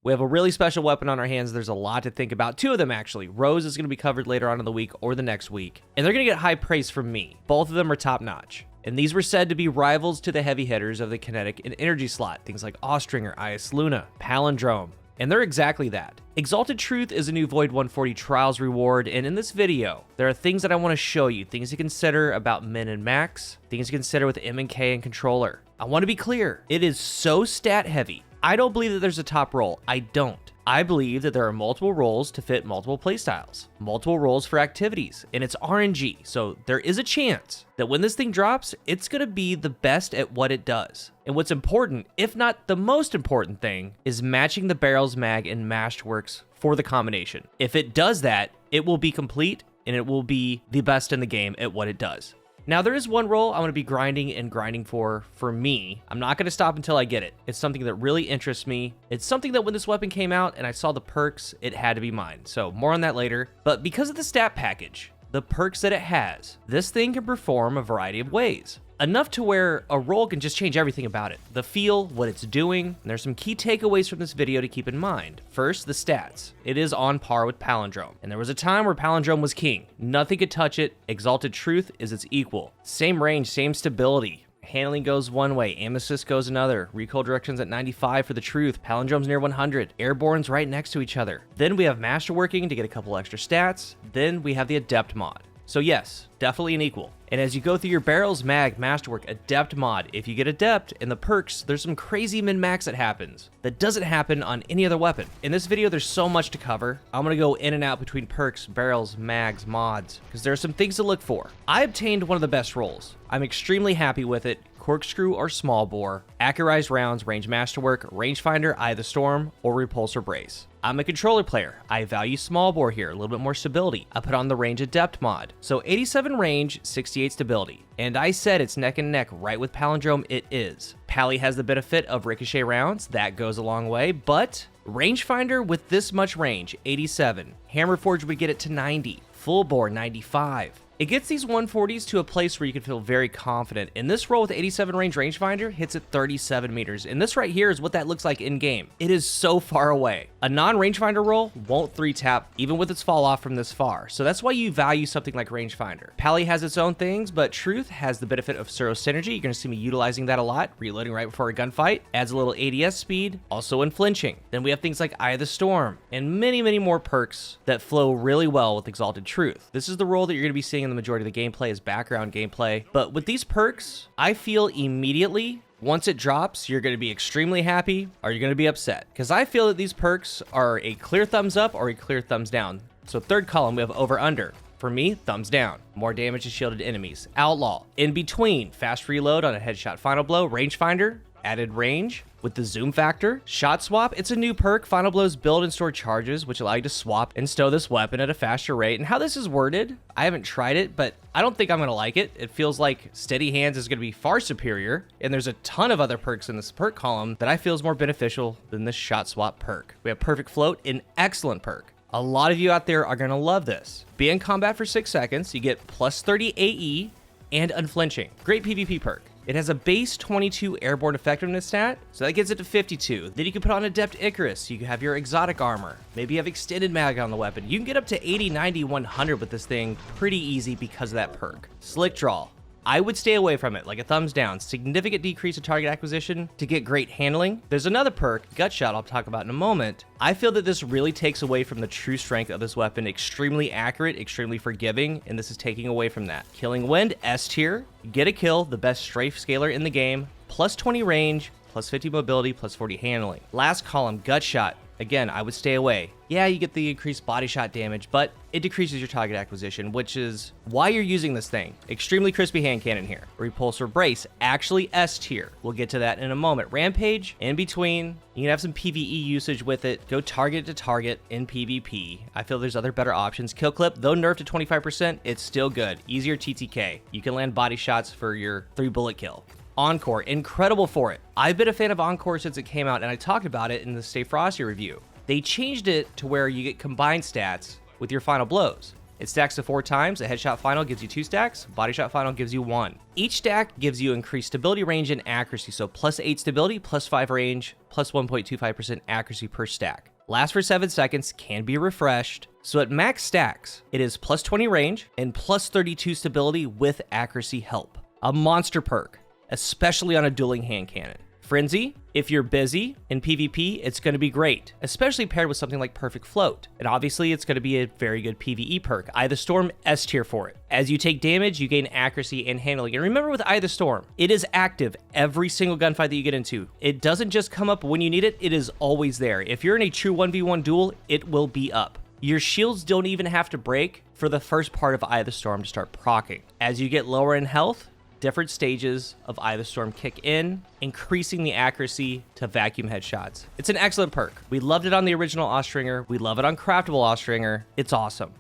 We have a really special weapon on our hands. There's a lot to think about. Two of them, actually. Rose is going to be covered later on in the week or the next week. And they're going to get high praise from me. Both of them are top-notch. And these were said to be rivals to the heavy hitters of the kinetic and energy slot. Things like Austringer, IS Luna, Palindrome. And they're exactly that. Exalted Truth is a new Void 140 Trials reward, and in this video, there are things that I want to show you, things to consider about Min and Max, things to consider with M and K and Controller. I want to be clear, it is so stat heavy. I don't believe that there's a top role. I don't. I believe that there are multiple roles to fit multiple playstyles, multiple roles for activities, and it's RNG, so there is a chance that when this thing drops, it's going to be the best at what it does. And what's important, if not the most important thing, is matching the barrels, mag, and mashed works for the combination. If it does that, it will be complete, and it will be the best in the game at what it does. Now, there is one role I'm going to be grinding for me. I'm not going to stop until I get it. It's something that really interests me. It's something that when this weapon came out and I saw the perks, it had to be mine. So more on that later. But because of the stat package, the perks that it has, this thing can perform a variety of ways. Enough to where a role can just change everything about it. The feel, what it's doing, and there's some key takeaways from this video to keep in mind. First, the stats. It is on par with Palindrome, and there was a time where Palindrome was king. Nothing could touch it. Exalted Truth is its equal. Same range, same stability. Handling goes one way, aim assist goes another, recoil directions at 95 for the Truth, Palindrome's near 100, Airborne's right next to each other. Then we have Masterworking to get a couple extra stats, then we have the Adept mod. So yes, definitely an equal. And as you go through your barrels, mag, masterwork, adept mod, if you get adept in the perks, there's some crazy min-max that happens that doesn't happen on any other weapon. In this video, there's so much to cover. I'm gonna go in and out between perks, barrels, mags, mods, because there are some things to look for. I obtained one of the best rolls. I'm extremely happy with it. Corkscrew or small bore, accurized rounds, range masterwork, rangefinder, eye of the storm, or repulsor brace. I'm a controller player. I value small bore here, a little bit more stability. I put on the range adept mod. So 87 range, 68 stability. And I said it's neck and neck right with Palindrome, it is. Pally has the benefit of ricochet rounds, that goes a long way, but rangefinder with this much range, 87. Hammerforge would get it to 90. Full bore, 95. It gets these 140s to a place where you can feel very confident. And this roll with 87 range rangefinder hits at 37 meters. And this right here is what that looks like in game. It is so far away. A non-rangefinder roll won't 3-tap even with its fall off from this far. So that's why you value something like rangefinder. Pally has its own things, but Truth has the benefit of Suro Synergy. You're going to see me utilizing that a lot. Reloading right before a gunfight. Adds a little ADS speed. Also in flinching. Then we have things like Eye of the Storm. And many, many more perks that flow really well with Exalted Truth. This is the role that you're going to be seeing in the majority of the gameplay is background gameplay. But with these perks, I feel immediately once it drops, you're going to be extremely happy or you're going to be upset. Because I feel that these perks are a clear thumbs up or a clear thumbs down. So third column, we have over under. For me, thumbs down. More damage to shielded enemies. Outlaw. In between, fast reload on a headshot final blow. Rangefinder. Added range with the zoom factor. Shot swap, it's a new perk. Final blows build and store charges, which allow you to swap and stow this weapon at a faster rate. And how this is worded, I haven't tried it, but I don't think I'm gonna like it. It feels like steady hands is gonna be far superior, and there's a ton of other perks in this perk column that I feel is more beneficial than this shot swap perk. We have perfect float, an excellent perk. A lot of you out there are gonna love this. Be in combat for 6 seconds, you get plus 30 AE and unflinching. Great PvP perk. It has a base 22 airborne effectiveness stat, so that gets it to 52. Then you can put on Adept Icarus, you can have your exotic armor. Maybe you have extended mag on the weapon. You can get up to 80, 90, 100 with this thing pretty easy because of that perk. Slick Draw. I would stay away from it, like a thumbs down. Significant decrease in target acquisition to get great handling. There's another perk, Gut Shot, I'll talk about in a moment. I feel that this really takes away from the true strength of this weapon. Extremely accurate, extremely forgiving, and this is taking away from that. Killing Wind, S tier. Get a kill, the best strafe scaler in the game. Plus 20 range, plus 50 mobility, plus 40 handling. Last column, Gut Shot. Again, I would stay away. Yeah, you get the increased body shot damage, but it decreases your target acquisition, which is why you're using this thing. Extremely crispy hand cannon here. Repulsor brace, actually S tier. We'll get to that in a moment. Rampage, in between. You can have some PvE usage with it. Go target to target in PvP. I feel there's other better options. Kill clip, though nerfed to 25%, it's still good. Easier TTK. You can land body shots for your 3-bullet kill. Encore, incredible for it. I've been a fan of Encore since it came out, and I talked about it in the Stay Frosty review. They changed it to where you get combined stats with your final blows. It stacks to 4 times. A headshot final gives you 2 stacks. Body shot final gives you 1. Each stack gives you increased stability, range, and accuracy. So plus 8 stability, plus 5 range, plus 1.25% accuracy per stack. Lasts for 7 seconds, can be refreshed. So at max stacks, it is plus 20 range and plus 32 stability with accuracy help. A monster perk, especially on a dueling hand cannon. Frenzy, if you're busy in PvP, it's going to be great, especially paired with something like Perfect Float. And obviously, it's going to be a very good PvE perk. Eye of the Storm, S tier for it. As you take damage, you gain accuracy and handling. And remember with Eye of the Storm, it is active every single gunfight that you get into. It doesn't just come up when you need it, it is always there. If you're in a true 1v1 duel, it will be up. Your shields don't even have to break for the first part of Eye of the Storm to start proccing. As you get lower in health, different stages of Eye of the Storm kick in, increasing the accuracy to vacuum headshots. It's an excellent perk. We loved it on the original Austringer. We love it on craftable Austringer. It's awesome.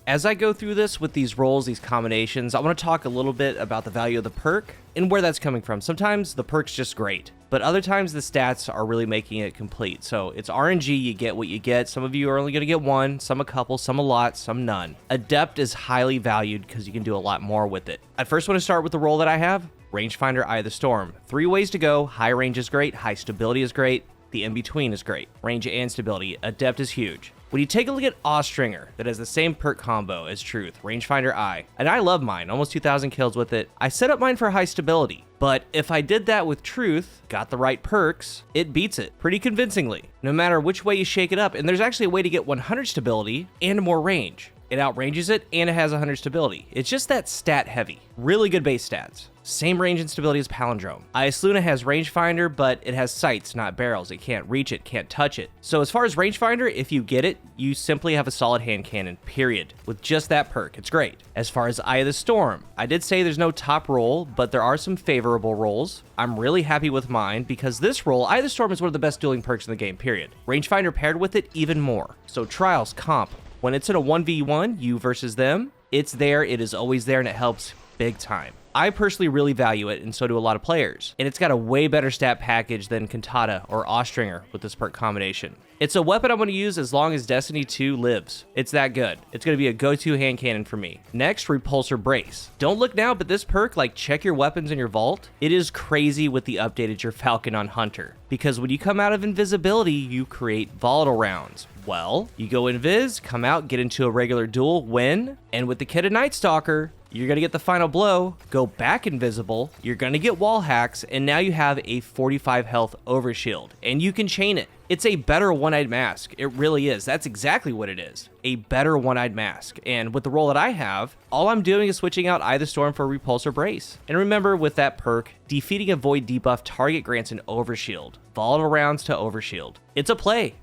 As I go through this with these rolls, these combinations, I want to talk a little bit about the value of the perk and where that's coming from. Sometimes the perk's just great, but other times the stats are really making it complete. So it's RNG, you get what you get. Some of you are only going to get one, some a couple, some a lot, some none. Adept is highly valued because you can do a lot more with it. I first want to start with the roll that I have, Rangefinder Eye of the Storm. 3 ways to go. High range is great, high stability is great, the in-between is great. Range and stability. Adept is huge. When you take a look at Austringer, that has the same perk combo as Truth, Rangefinder Eye, and I love mine, almost 2,000 kills with it. I set up mine for high stability, but if I did that with Truth, got the right perks, it beats it pretty convincingly, no matter which way you shake it up. And there's actually a way to get 100 stability and more range. It outranges it, and it has 100 stability. It's just that stat heavy. Really good base stats. Same range and stability as Palindrome. IS Luna has rangefinder, but it has sights, not barrels. It can't reach it, can't touch it. So as far as rangefinder, if you get it, you simply have a solid hand cannon, period. With just that perk, it's great. As far as Eye of the Storm, I did say there's no top roll, but there are some favorable rolls. I'm really happy with mine because this roll, Eye of the Storm, is one of the best dueling perks in the game, period. Rangefinder paired with it, even more. So Trials, Comp, when it's in a 1v1, you versus them, it's there, it is always there, and it helps big time. I personally really value it, and so do a lot of players. And it's got a way better stat package than Cantata or Austringer with this perk combination. It's a weapon I'm going to use as long as Destiny 2 lives. It's that good. It's going to be a go-to hand cannon for me. Next, Repulsor Brace. Don't look now, but this perk, like check your weapons in your vault, it is crazy with the updated Falcon on Hunter. Because when you come out of invisibility, you create volatile rounds. Well, you go invis, come out, get into a regular duel, win, and with the kit of Night Stalker, you're going to get the final blow, go back invisible, you're going to get wall hacks, and now you have a 45 health overshield, and you can chain it. It's a better one-eyed mask. It really is. That's exactly what it is. A better one-eyed mask. And with the roll that I have, all I'm doing is switching out Eye of the Storm for Repulsor Brace. And remember, with that perk, defeating a Void debuff target grants an overshield. Volatile rounds to overshield. It's a play.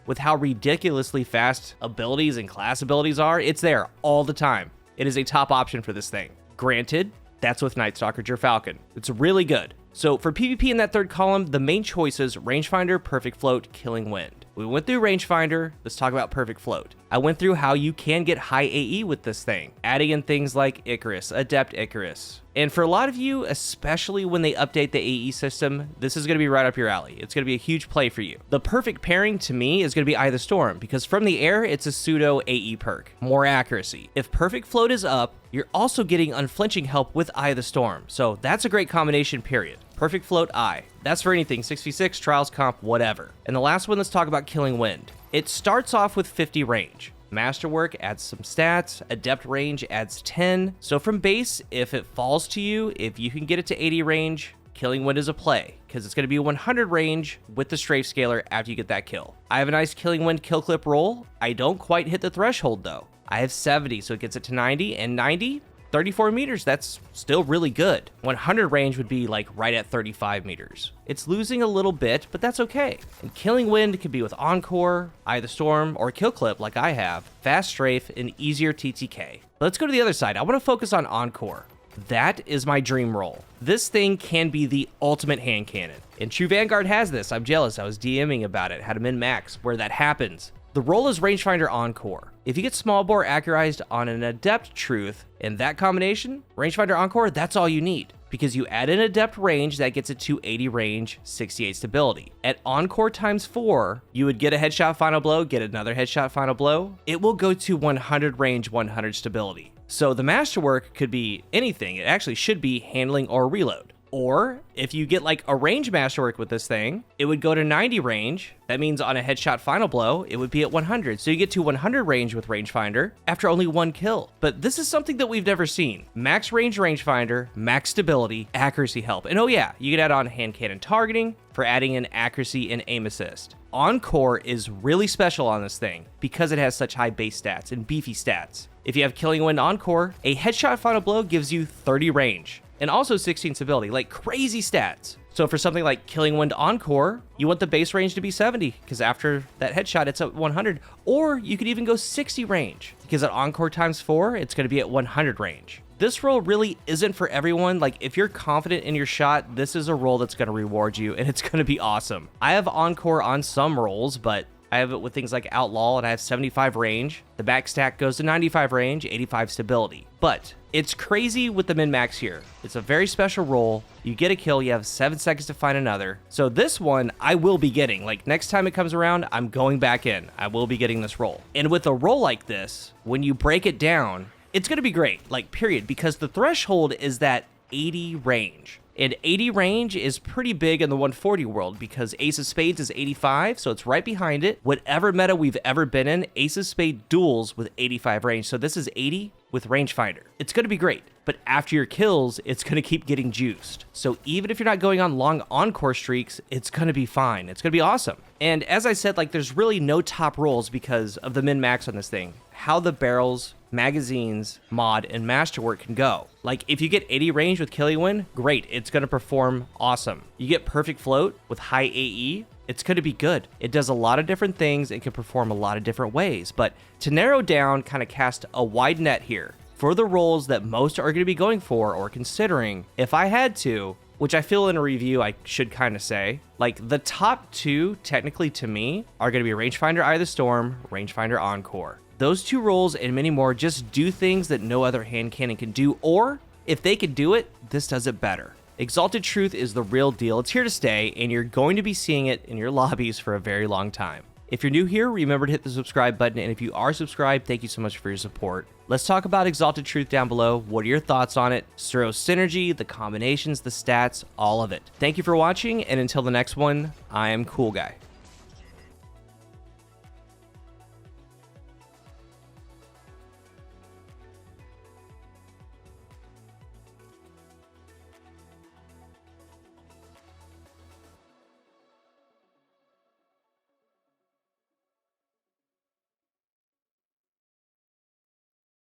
With how ridiculously fast abilities and class abilities are, it's there all the time. It is a top option for this thing. Granted, that's with Night Stalker Falcon. It's really good. So for PvP in that third column, the main choices, Rangefinder, Perfect Float, Killing Wind. We went through Rangefinder, let's talk about Perfect Float. I went through how you can get high AE with this thing, adding in things like Icarus, Adept Icarus. And for a lot of you, especially when they update the AE system, this is going to be right up your alley. It's going to be a huge play for you. The perfect pairing to me is going to be Eye of the Storm, because from the air, it's a pseudo AE perk. More accuracy. If Perfect Float is up, you're also getting unflinching help with Eye of the Storm. So that's a great combination, period. Perfect Float, Eye. That's for anything, 6v6, Trials, Comp, whatever. And the last one, let's talk about Killing Wind. It starts off with 50 range. Masterwork adds some stats, Adept range adds 10. So from base, if it falls to you, if you can get it to 80 range, Killing Wind is a play, because it's going to be 100 range with the strafe scaler after you get that kill. I have a nice Killing Wind kill clip roll. I don't quite hit the threshold though. I have 70, so it gets it to 90, and 90, 34 meters, that's still really good. 100 range would be like right at 35 meters. It's losing a little bit, but that's okay. And Killing Wind can be with Encore, Eye of the Storm, or Kill Clip like I have, fast strafe, and easier TTK. Let's go to the other side. I want to focus on Encore. That is my dream roll. This thing can be the ultimate hand cannon. And True Vanguard has this. I'm jealous. I was DMing about it. Had a min-max where that happens. The roll is Rangefinder Encore. If you get small bore accurized on an Adept Truth, in that combination, Rangefinder Encore, that's all you need. because you add an adept range that gets it to 80 range, 68 stability. At Encore times 4, you would get a headshot final blow, get another headshot final blow. It will go to 100 range, 100 stability. So the masterwork could be anything. It actually should be handling or reload. Or if you get like a range masterwork with this thing, it would go to 90 range. That means on a headshot final blow, it would be at 100. So you get to 100 range with rangefinder after only 1 kill. But this is something that we've never seen. Max range rangefinder, max stability, accuracy help. And oh yeah, you can add on hand cannon targeting for adding in accuracy and aim assist. Encore is really special on this thing because it has such high base stats and beefy stats. If you have Killing Wind Encore, a headshot final blow gives you 30 range. And also 16 stability, like crazy stats. So for something like Killing Wind Encore, you want the base range to be 70, because after that headshot, it's at 100. Or you could even go 60 range, because at Encore times 4, it's going to be at 100 range. This role really isn't for everyone. Like, if you're confident in your shot, this is a role that's going to reward you, and it's going to be awesome. I have Encore on some roles, but I have it with things like Outlaw, and I have 75 range. The back stack goes to 95 range, 85 stability. But it's crazy with the min-max here. It's a very special role. You get a kill, you have 7 seconds to find another. So this one, I will be getting. Like, next time it comes around, I'm going back in. I will be getting this role. And with a role like this, when you break it down, it's going to be great, like, period, because the threshold is that 80 range. And 80 range is pretty big in the 140 world because Ace of Spades is 85, so it's right behind it. Whatever meta we've ever been in, Ace of Spades duels with 85 range. So this is 80 with rangefinder. It's going to be great, but after your kills, it's going to keep getting juiced. So even if you're not going on long Encore streaks, it's going to be fine. It's going to be awesome. And as I said, like, there's really no top rolls because of the min-max on this thing. How the barrels, magazines, mod, and masterwork can go. Like, if you get 80 range with Killing Wind, great, it's going to perform awesome. You get perfect float with high AE, it's going to be good. It does a lot of different things and can perform a lot of different ways. But to narrow down, kind of cast a wide net here, for the roles that most are going to be going for or considering, if I had to, which I feel in a review I should kind of say, like, the top 2, technically to me, are going to be Rangefinder Eye of the Storm, Rangefinder Encore. Those 2 roles and many more just do things that no other hand cannon can do, or if they can do it, this does it better. Exalted Truth is the real deal. It's here to stay, and you're going to be seeing it in your lobbies for a very long time. If you're new here, remember to hit the subscribe button, and if you are subscribed, thank you so much for your support. Let's talk about Exalted Truth down below. What are your thoughts on it? Suro synergy, the combinations, the stats, all of it. Thank you for watching, and until the next one, I am CoolGuy.